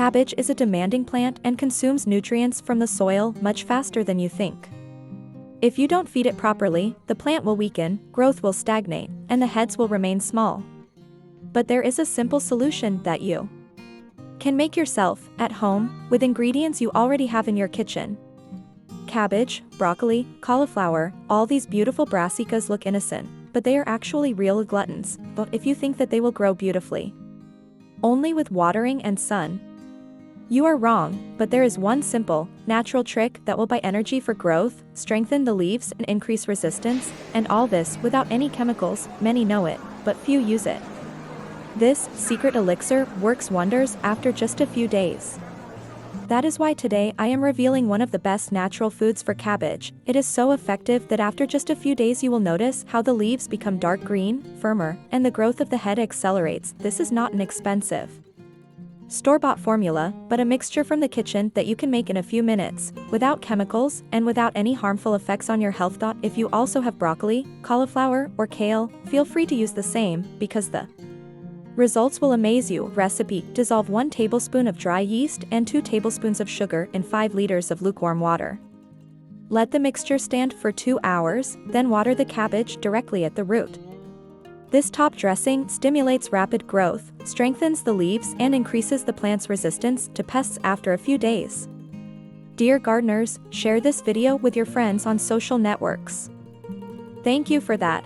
Cabbage is a demanding plant and consumes nutrients from the soil much faster than you think. If you don't feed it properly, the plant will weaken, growth will stagnate, and the heads will remain small. But there is a simple solution that you can make yourself, at home, with ingredients you already have in your kitchen. Cabbage, broccoli, cauliflower, all these beautiful brassicas look innocent, but they are actually real gluttons, but if you think that they will grow beautifully only with watering and sun. You are wrong, but there is one simple, natural trick that will buy energy for growth, strengthen the leaves and increase resistance, and all this without any chemicals. Many know it, but few use it. This secret elixir works wonders after just a few days. That is why today I am revealing one of the best natural foods for cabbage. It is so effective that after just a few days you will notice how the leaves become dark green, firmer, and the growth of the head accelerates. This is not an expensive store-bought formula, but a mixture from the kitchen that you can make in a few minutes, without chemicals, and without any harmful effects on your health. If you also have broccoli, cauliflower, or kale, feel free to use the same, because the results will amaze you. Recipe: dissolve 1 tablespoon of dry yeast and 2 tablespoons of sugar in 5 liters of lukewarm water. Let the mixture stand for 2 hours, then water the cabbage directly at the root. This top dressing stimulates rapid growth, strengthens the leaves and increases the plant's resistance to pests after a few days. Dear gardeners, share this video with your friends on social networks. Thank you for that.